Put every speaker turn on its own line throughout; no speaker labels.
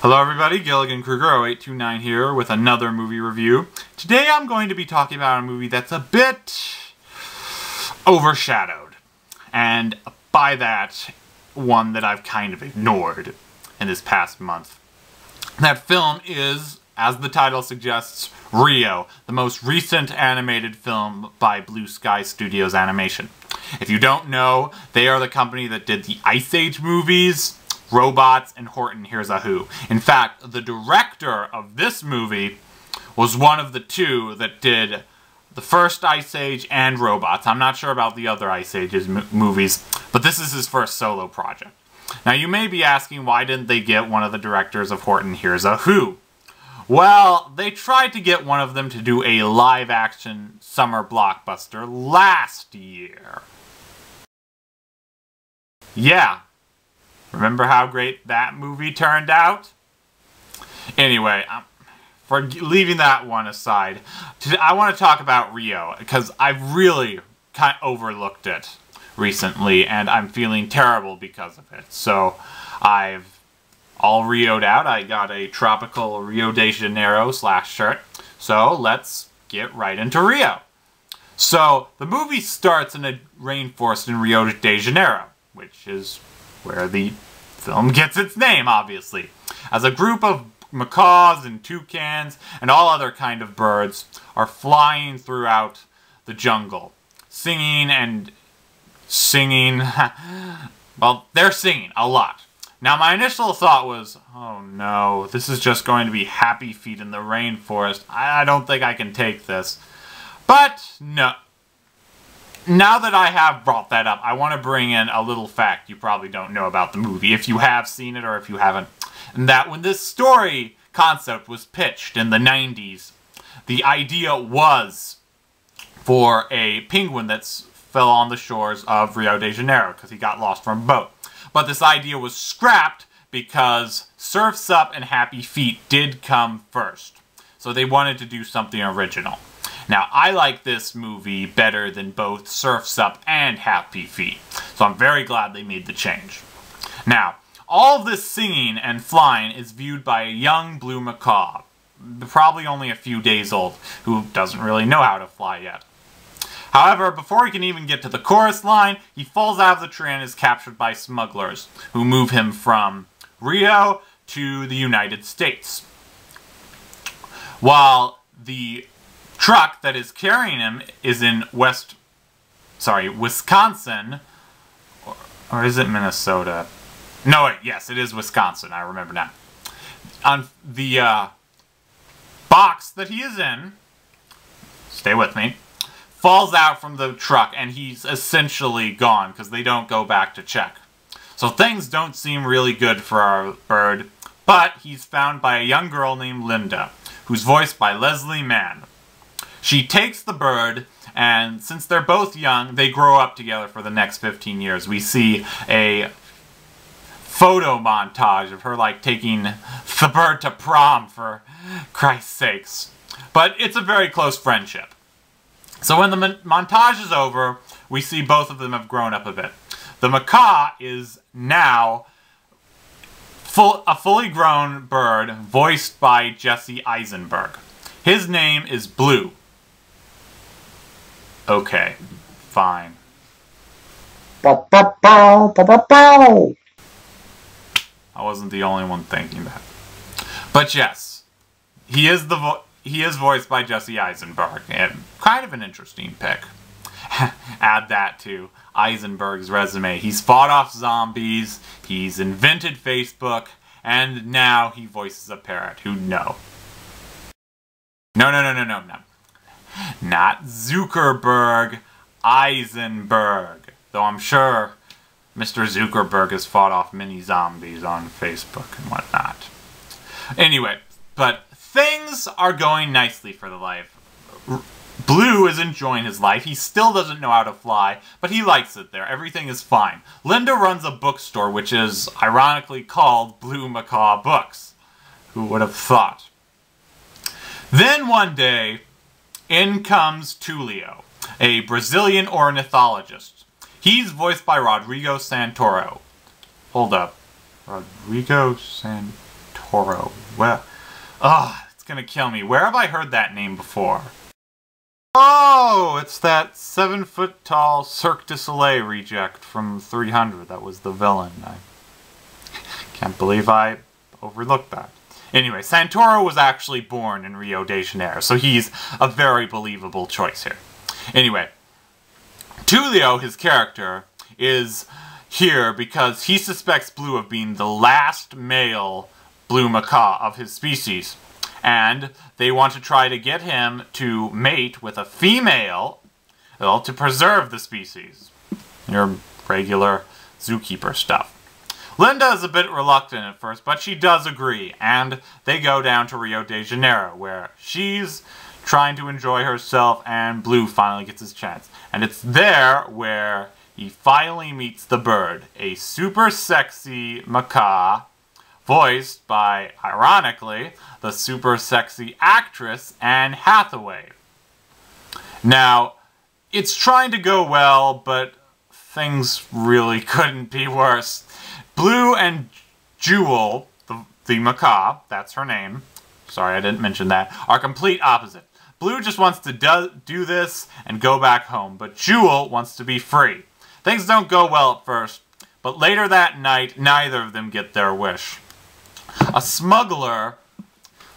Hello everybody, Gilligan Kruger 0829 here with another movie review. Today I'm going to be talking about a movie that's a bit overshadowed. And by that, one that I've kind of ignored in this past month. That film is, as the title suggests, Rio, the most recent animated film by Blue Sky Studios Animation. If you don't know, they are the company that did the Ice Age movies, Robots, and Horton Hears a Who. In fact, the director of this movie was one of the two that did the first Ice Age and Robots. I'm not sure about the other Ice Ages movies, but this is his first solo project. Now you may be asking, why didn't they get one of the directors of Horton Hears a Who? Well, they tried to get one of them to do a live-action summer blockbuster last year. Yeah. Remember how great that movie turned out? Anyway, for leaving that one aside, I want to talk about Rio, because I've really kind of overlooked it recently, and I'm feeling terrible because of it. So, I've all Rio'd out. I got a tropical Rio de Janeiro /shirt. So, let's get right into Rio. So, the movie starts in a rainforest in Rio de Janeiro, which is where the film gets its name, obviously. As a group of macaws and toucans and all other kind of birds are flying throughout the jungle, singing and singing. Well, they're singing a lot. Now, my initial thought was, oh no, this is just going to be Happy Feet in the rainforest. I don't think I can take this. But, no. Now that I have brought that up, I want to bring in a little fact you probably don't know about the movie, if you have seen it or if you haven't. And that when this story concept was pitched in the 90s, the idea was for a penguin that fell on the shores of Rio de Janeiro because he got lost from a boat. But this idea was scrapped because Surf's Up and Happy Feet did come first. So they wanted to do something original. Now, I like this movie better than both Surf's Up and Happy Feet, so I'm very glad they made the change. Now, all of this singing and flying is viewed by a young blue macaw, probably only a few days old, who doesn't really know how to fly yet. However, before he can even get to the chorus line, he falls out of the tree and is captured by smugglers, who move him from Rio to the United States. While the truck that is carrying him is in Wisconsin, or is it Minnesota? No, wait, yes, it is Wisconsin, I remember now. On the box that he is in, stay with me, falls out from the truck and he's essentially gone because they don't go back to check. So things don't seem really good for our bird, but he's found by a young girl named Linda, who's voiced by Leslie Mann. She takes the bird, and since they're both young, they grow up together for the next 15 years. We see a photo montage of her, like, taking the bird to prom, for Christ's sakes. But it's a very close friendship. So when the montage is over, we see both of them have grown up a bit. The macaw is now a fully grown bird, voiced by Jesse Eisenberg. His name is Blue. Okay, fine.
Bow, bow, bow, bow, bow, bow.
I wasn't the only one thinking that. But yes, he is voiced by Jesse Eisenberg, and kind of an interesting pick. Add that to Eisenberg's resume. He's fought off zombies, he's invented Facebook, and now he voices a parrot. Who know? No. Not Zuckerberg, Eisenberg. Though I'm sure Mr. Zuckerberg has fought off many zombies on Facebook and whatnot. Anyway, but things are going nicely for the life. Blue is enjoying his life. He still doesn't know how to fly, but he likes it there. Everything is fine. Linda runs a bookstore, which is ironically called Blue Macaw Books. Who would have thought? Then one day, in comes Tulio, a Brazilian ornithologist. He's voiced by Rodrigo Santoro. Hold up. Rodrigo Santoro. Santoro. Well, it's gonna kill me. Where have I heard that name before? Oh, it's that 7-foot-tall Cirque du Soleil reject from 300. That was the villain. I can't believe I overlooked that. Anyway, Santoro was actually born in Rio de Janeiro, so he's a very believable choice here. Anyway, Tulio, his character, is here because he suspects Blue of being the last male blue macaw of his species. And they want to try to get him to mate with a female, well, to preserve the species. Your regular zookeeper stuff. Linda is a bit reluctant at first, but she does agree, and they go down to Rio de Janeiro, where she's trying to enjoy herself, and Blue finally gets his chance. And it's there where he finally meets the bird, a super sexy macaw, voiced by, ironically, the super sexy actress Anne Hathaway. Now, it's trying to go well, but things really couldn't be worse. Blue and Jewel, the macaw, that's her name, sorry I didn't mention that, are complete opposite. Blue just wants to do this and go back home, but Jewel wants to be free. Things don't go well at first, but later that night, neither of them get their wish. A smuggler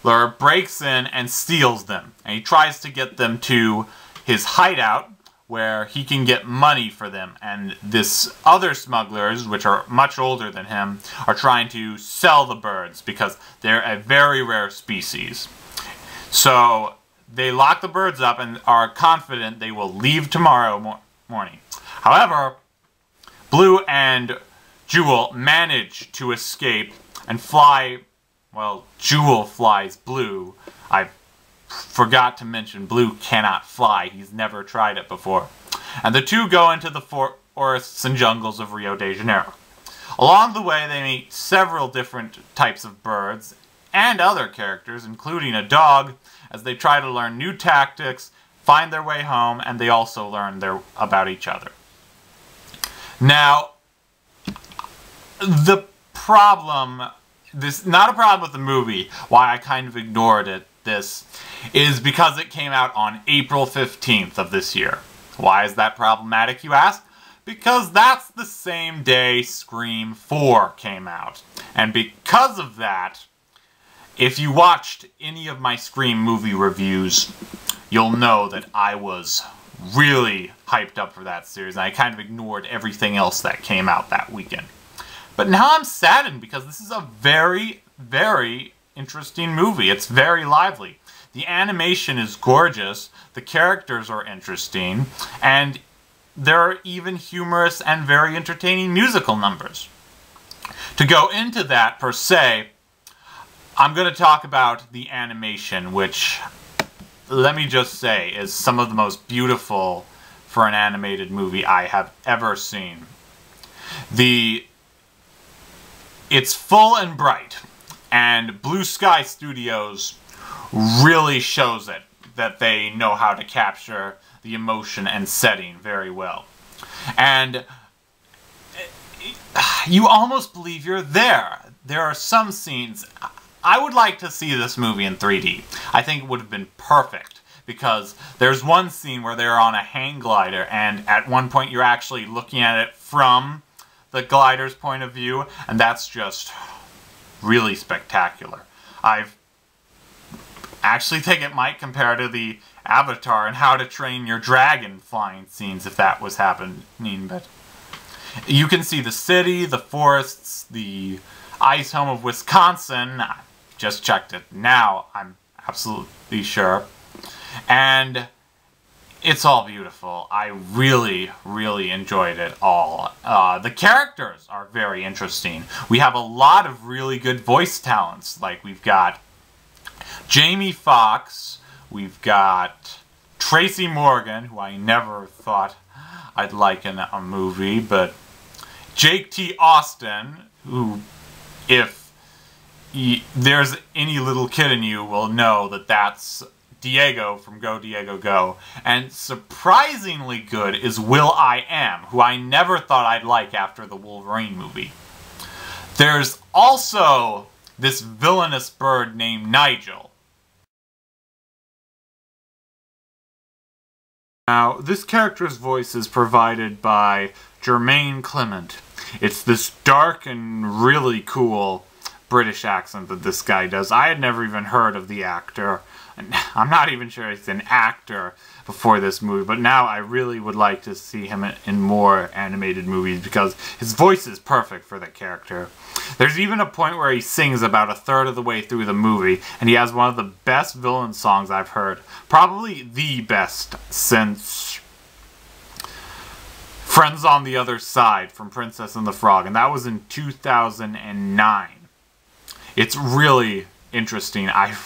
breaks in and steals them, and he tries to get them to his hideout, where he can get money for them, and this other smugglers, which are much older than him, are trying to sell the birds because they're a very rare species. So they lock the birds up and are confident they will leave tomorrow morning. However, Blue and Jewel manage to escape and fly, well, Jewel flies Blue. I forgot to mention Blue cannot fly. He's never tried it before. And the two go into the forests and jungles of Rio de Janeiro. Along the way, they meet several different types of birds and other characters, including a dog, as they try to learn new tactics, find their way home, and they also learn about each other. Now, the problem, not a problem with the movie, why I kind of ignored this, is because it came out on April 15th of this year. Why is that problematic, you ask? Because that's the same day Scream 4 came out. And because of that, if you watched any of my Scream movie reviews, you'll know that I was really hyped up for that series, and I kind of ignored everything else that came out that weekend. But now I'm saddened because this is a very, very interesting movie. It's very lively. The animation is gorgeous, the characters are interesting, and there are even humorous and very entertaining musical numbers. To go into that, per se, I'm going to talk about the animation, which, let me just say, is some of the most beautiful for an animated movie I have ever seen. It's full and bright, and Blue Sky Studios really shows it, that they know how to capture the emotion and setting very well. And you almost believe you're there. There are some scenes. I would like to see this movie in 3D. I think it would have been perfect, because there's one scene where they're on a hang glider, and at one point you're actually looking at it from the glider's point of view, and that's just really spectacular. I actually think it might compare to the Avatar and How to Train Your Dragon flying scenes if that was happening, but you can see the city, the forests, the ice home of Wisconsin. I just checked it now, I'm absolutely sure. And it's all beautiful. I really, really enjoyed it all. The characters are very interesting. We have a lot of really good voice talents. Like, we've got Jamie Foxx, we've got Tracy Morgan, who I never thought I'd like in a movie, but Jake T. Austin, who, if there's any little kid in you, will know that that's Diego from Go Diego Go. And surprisingly good is will.i.am, who I never thought I'd like after the Wolverine movie. There's also this villainous bird named Nigel. Now, this character's voice is provided by Jermaine Clement. It's this dark and really cool British accent that this guy does. I had never even heard of the actor. I'm not even sure he's an actor before this movie, but now I really would like to see him in more animated movies because his voice is perfect for that character. There's even a point where he sings about a third of the way through the movie, and he has one of the best villain songs I've heard. Probably the best since Friends on the Other Side from Princess and the Frog, and that was in 2009. It's really interesting. I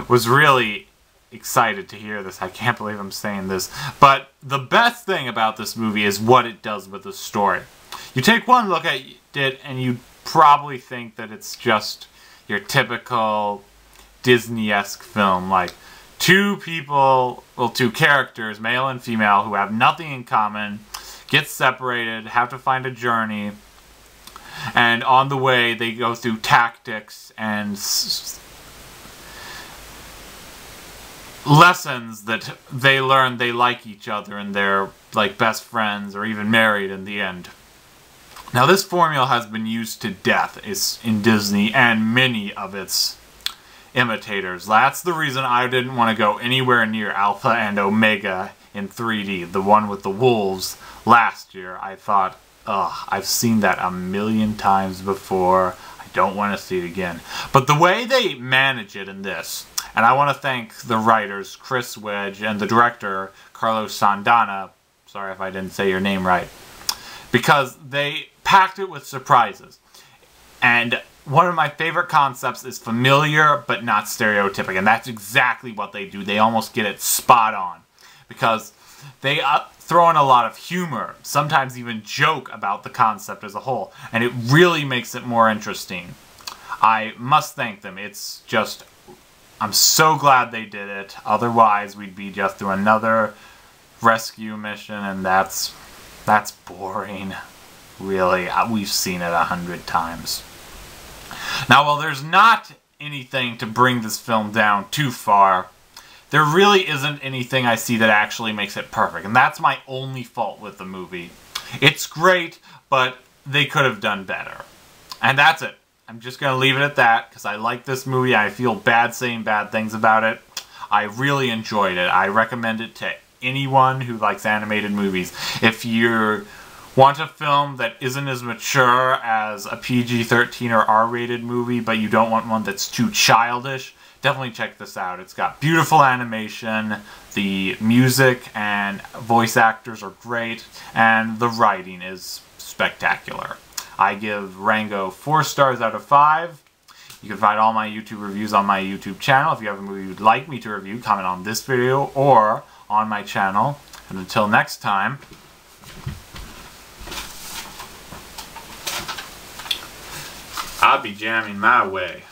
was really excited to hear this. I can't believe I'm saying this. But the best thing about this movie is what it does with the story. You take one look at it and you probably think that it's just your typical Disney-esque film. Like two characters, male and female, who have nothing in common, get separated, have to find a journey, and on the way they go through tactics and lessons that they learn they like each other and they're like best friends or even married in the end. Now this formula has been used to death in Disney and many of its imitators. That's the reason I didn't want to go anywhere near Alpha and Omega in 3D, the one with the wolves last year. I thought, ugh, I've seen that a million times before. I don't want to see it again. But the way they manage it in this, and I want to thank the writers, Chris Wedge, and the director, Carlos Sandana, sorry if I didn't say your name right, because they packed it with surprises. And one of my favorite concepts is familiar but not stereotypic, and that's exactly what they do. They almost get it spot on, because they throw in a lot of humor, sometimes even joke about the concept as a whole, and it really makes it more interesting. I must thank them. It's just, I'm so glad they did it. Otherwise, we'd be just through another rescue mission, and that's boring. Really, we've seen it 100 times. Now, while there's not anything to bring this film down too far, there really isn't anything I see that actually makes it perfect, and that's my only fault with the movie. It's great, but they could have done better. And that's it. I'm just going to leave it at that, because I like this movie. I feel bad saying bad things about it. I really enjoyed it. I recommend it to anyone who likes animated movies. If you want a film that isn't as mature as a PG-13 or R-rated movie, but you don't want one that's too childish, definitely check this out. It's got beautiful animation, the music and voice actors are great, and the writing is spectacular. I give Rango 4 stars out of 5. You can find all my YouTube reviews on my YouTube channel. If you have a movie you'd like me to review, comment on this video or on my channel. And until next time, I'll be jamming my way.